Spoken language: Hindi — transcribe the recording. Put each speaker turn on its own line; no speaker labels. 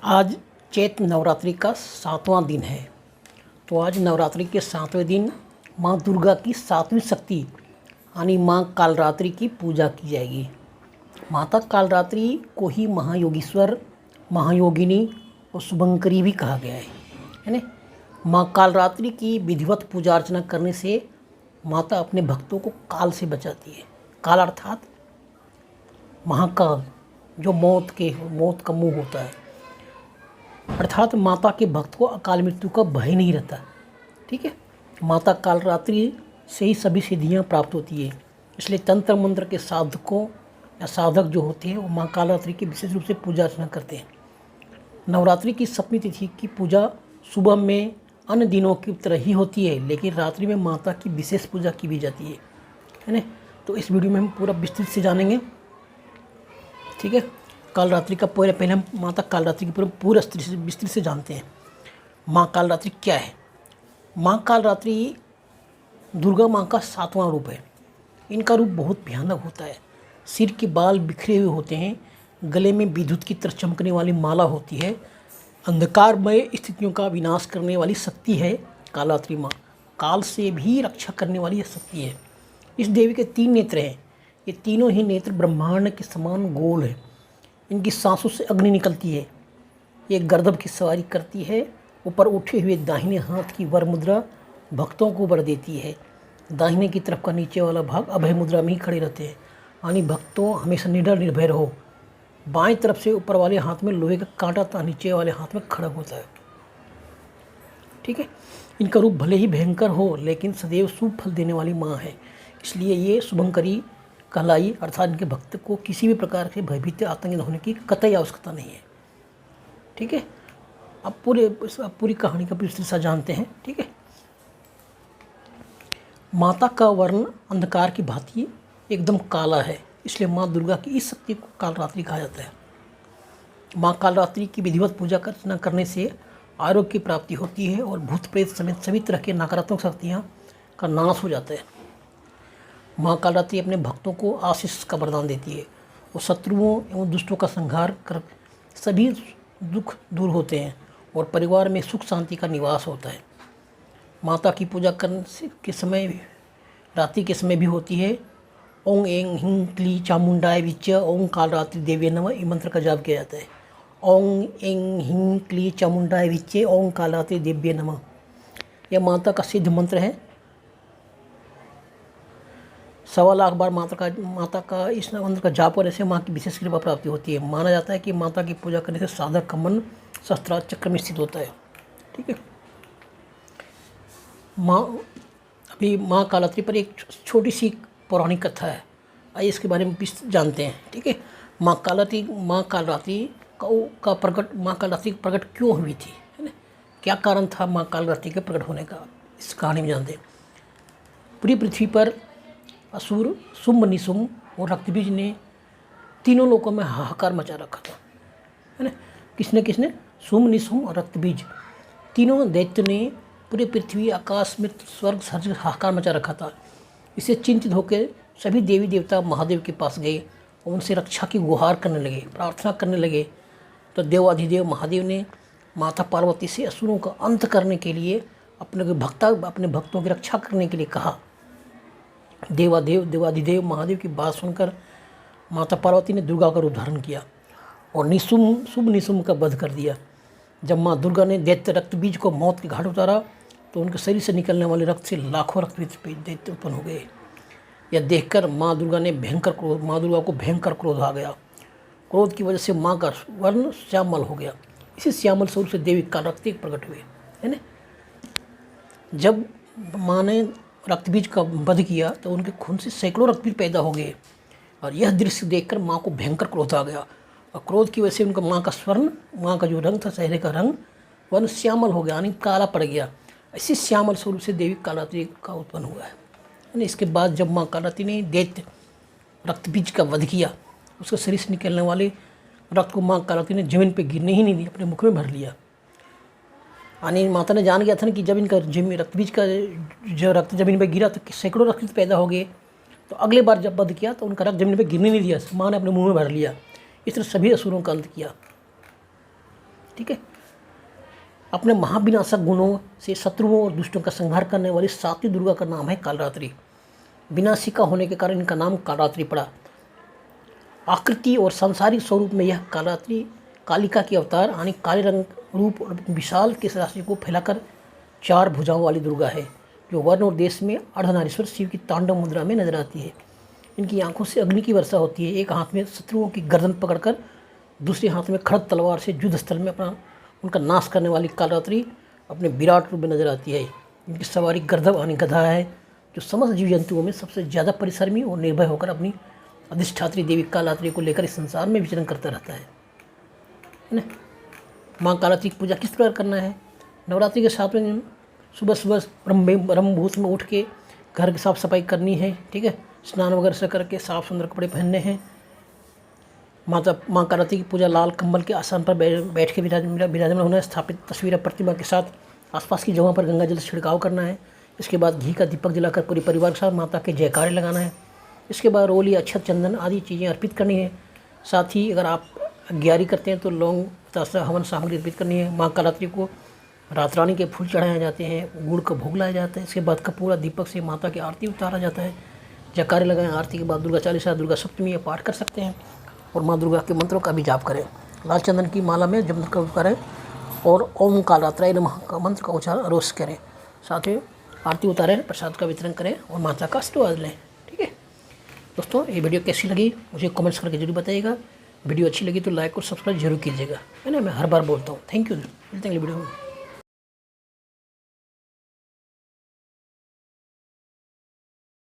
आज चैत्र नवरात्रि का 7वां दिन है। तो आज नवरात्रि के 7वें दिन माँ दुर्गा की 7वीं शक्ति यानी माँ कालरात्रि की पूजा की जाएगी। माता कालरात्रि को ही महायोगीश्वर, महायोगिनी और शुभंकरी भी कहा गया है ना। माँ कालरात्रि की विधिवत पूजा अर्चना करने से माता अपने भक्तों को काल से बचाती है। काल अर्थात महाकाल, जो मौत का मुँह होता है, अर्थात माता के भक्त को अकाल मृत्यु का भय नहीं रहता। ठीक है, माता कालरात्रि से ही सभी सिद्धियां प्राप्त होती है। इसलिए तंत्र मंत्र के साधकों या साधक जो होते हैं वो माँ कालरात्रि की विशेष रूप से पूजा अर्चना करते हैं। नवरात्रि की 7वीं तिथि की पूजा सुबह में अन्य दिनों की तरह ही होती है, लेकिन रात्रि में माता की विशेष पूजा की भी जाती है ना। तो इस वीडियो में हम पूरा विस्तृत से जानेंगे। ठीक है, कालरात्रि का पहले हम माता कालरात्रि की पूरा विस्तृत से जानते हैं। माँ कालरात्रि क्या है? माँ कालरात्रि दुर्गा माँ का 7वां रूप है। इनका रूप बहुत भयानक होता है। सिर के बाल बिखरे हुए होते हैं, गले में विद्युत की तरह चमकने वाली माला होती है। अंधकारमय स्थितियों का विनाश करने वाली शक्ति है कालरात्रि माँ। काल से भी रक्षा करने वाली यह शक्ति है। इस देवी के 3 नेत्र हैं। ये तीनों ही नेत्र ब्रह्मांड के समान गोल है। इनकी सांसों से अग्नि निकलती है। ये गर्दभ की सवारी करती है। ऊपर उठे हुए दाहिने हाथ की वर मुद्रा भक्तों को वर देती है। दाहिने की तरफ का नीचे वाला भाग अभय मुद्रा में ही खड़े रहते हैं, यानी भक्तों हमेशा निडर निर्भय रहो। बाएं तरफ से ऊपर वाले हाथ में लोहे का कांटा था, नीचे वाले हाथ में खड़ग होता है। ठीक है, इनका रूप भले ही भयंकर हो, लेकिन सदैव शुभ फल देने वाली माँ है। इसलिए ये शुभंकरी कहलाई, अर्थात इनके भक्त को किसी भी प्रकार के भयभीत आतंकित होने की कतई आवश्यकता नहीं है। ठीक है, अब पूरी कहानी का विस्तृत से जानते हैं। ठीक है, माता का वर्ण अंधकार की भांति एकदम काला है, इसलिए माँ दुर्गा की इस शक्ति को कालरात्रि कहा जाता है। माँ कालरात्रि की विधिवत पूजा अर्चना करने से आरोग्य की प्राप्ति होती है और भूत प्रेत समेत सभी तरह के नकारात्मक शक्तियाँ का नाश हो जाता है। माँ कालरात्रि अपने भक्तों को आशीष का वरदान देती है। वो शत्रुओं एवं दुष्टों का संहार कर सभी दुख दूर होते हैं और परिवार में सुख शांति का निवास होता है। माता की पूजा करने के समय रात्रि के समय भी होती है। ओं एंग हिंग क्ली चामुंडाय विच ओं कालरात्रि देवी नमः मंत्र का जाप किया जाता है। ओं एंग हिंग क्ली चामुंडाय विच ओं कालरात्रि देव्य नमः, यह माता का सिद्ध मंत्र है। 1.25 लाख बार माता का इस मंत्र का जाप करने से माँ की विशेष कृपा प्राप्ति होती है। माना जाता है कि माता की पूजा करने से साधक का मन शस्त्रास्त्र चक्र में स्थित होता है। ठीक है, माँ कालरात्रि पर एक छोटी सी पौराणिक कथा है। आइए इसके बारे में जानते हैं। ठीक है, माँ कालरात्रि प्रकट क्यों हुई थी, है ना? क्या कारण था माँ कालरात्रि के प्रकट होने का, इस कहानी में जानते हैं। पूरी पृथ्वी पर असुर, शुंभ, निशुंभ और रक्तबीज ने तीनों लोकों में हाहाकार मचा रखा था, है ना। किसने? शुंभ, निशुंभ और रक्तबीज तीनों दैत्य ने पूरी पृथ्वी, आकाश में, स्वर्ग सर्ज हाहाकार मचा रखा था। इससे चिंतित होकर सभी देवी देवता महादेव के पास गए और उनसे रक्षा की गुहार करने लगे, प्रार्थना करने लगे। तो देवाधिदेव महादेव ने माता पार्वती से असुरों का अंत करने के लिए अपने भक्तों की रक्षा करने के लिए कहा। देवाधिदेव महादेव की बात सुनकर माता पार्वती ने दुर्गा का रूप धारण किया और शुभ निशुंभ का वध कर दिया। जब माँ दुर्गा ने दैत्य रक्तबीज को मौत के घाट उतारा तो उनके शरीर से निकलने वाले रक्त से लाखों रक्तबीज दैत्य उत्पन्न हो गए। यह देखकर माँ दुर्गा को भयंकर क्रोध आ गया। क्रोध की वजह से माँ का वर्ण श्यामल हो गया। इसी श्यामल स्वरूप से देवी कालरात्रि प्रकट हुए, है ना। जब माँ ने रक्तबीज का वध किया तो उनके खून से सैकड़ों रक्तबीज पैदा हो गए और यह दृश्य देखकर माँ को भयंकर क्रोध आ गया और क्रोध की वजह से उनका माँ का जो रंग था, चेहरे का रंग वर्ण श्यामल हो गया, यानी काला पड़ गया। इसी श्यामल स्वरूप से देवी कालरात्रि का उत्पन्न हुआ है। इसके बाद जब माँ कालरात्रि ने दैत्य रक्तबीज का वध किया, उसके शरीर से निकलने वाले रक्त को माँ कालरात्रि ने जमीन पर गिरने ही नहीं दी, अपने मुख में भर लिया। यानी माता ने जान गया था ना कि जब इनका रक्तबीज का जो रक्त जमीन पर गिरा तो सैकड़ों रक्तबीज पैदा हो गए। तो अगले बार जब वध किया तो उनका रक्त जमीन पर गिरने नहीं दिया, माँ ने अपने मुँह में भर लिया। इस तरह सभी असुरों का अंत किया। ठीक है। ठीक है। अपने महाविनाशक गुणों से शत्रुओं और दुष्टों का संहार करने वाली सात्विक दुर्गा का नाम है कालरात्रि। विनाशिका होने के कारण इनका नाम कालरात्रि पड़ा। आकृति और सांसारिक स्वरूप में यह कालरात्रि कालिका की अवतार यानी काले रंग रूप और विशाल केश राशि को फैलाकर 4 भुजाओं वाली दुर्गा है, जो वर्ण और देश में अर्धनारीश्वर शिव की तांडव मुद्रा में नजर आती है। इनकी आंखों से अग्नि की वर्षा होती है। एक हाथ में शत्रुओं की गर्दन पकड़कर दूसरे हाथ में खड़ग तलवार से युद्ध स्थल में उनका नाश करने वाली कालरात्रि अपने विराट रूप में नजर आती है। इनकी सवारी गर्दभ यानी गधा है, जो समस्त जीव जंतुओं में सबसे ज़्यादा परिश्रमी और निर्भय होकर अपनी अधिष्ठात्री देवी कालरात्रि को लेकर इस संसार में विचरण करता रहता है ना। माँ कालरात्रि की पूजा किस प्रकार करना है? नवरात्रि के 7वें दिन सुबह सुबह ब्रह्म मुहूर्त में उठ के घर की साफ़ सफाई करनी है, ठीक है। स्नान वगैरह से करके साफ सुंदर कपड़े पहनने हैं। माँ कालरात्रि की पूजा लाल कंबल के आसन पर बैठ के विराजमान होना है। स्थापित तस्वीर प्रतिमा के साथ आसपास की जगहों पर गंगा जल छिड़काव करना है। इसके बाद घी का दीपक जलाकर पूरे परिवार के साथ माता के जयकारे लगाना है। इसके बाद रोली, अक्षत, चंदन आदि चीज़ें अर्पित करनी है। साथ ही अगर आप ग्यारी करते हैं तो लौंग, बतासा, हवन सामग्री अर्पित करनी है। माँ कालरात्रि को रात रानी के फूल चढ़ाए जाते हैं, गुड़ का भोग लाया जाता है। इसके बाद कपूरा दीपक से माता की आरती उतारा जाता है। जयकारे लगाएं। आरती के बाद दुर्गा चालीसा, दुर्गा सप्तमी पाठ कर सकते हैं और माँ दुर्गा के मंत्रों का भी जाप करें। लाल चंदन की माला में जप करें और ओम कालरात्राय नमः का मंत्र का उच्चारण अवश्य करें। साथ ही आरती उतारें, प्रसाद का वितरण करें और माता का आशीर्वाद लें, ठीक है। दोस्तों, ये वीडियो कैसी लगी मुझे कमेंट्स करके जरूर बताइएगा। वीडियो अच्छी लगी तो लाइक और सब्सक्राइब जरूर कीजिएगा, है ना। मैं हर बार बोलता हूँ। Thank you. मिलते हैं अगली वीडियो में।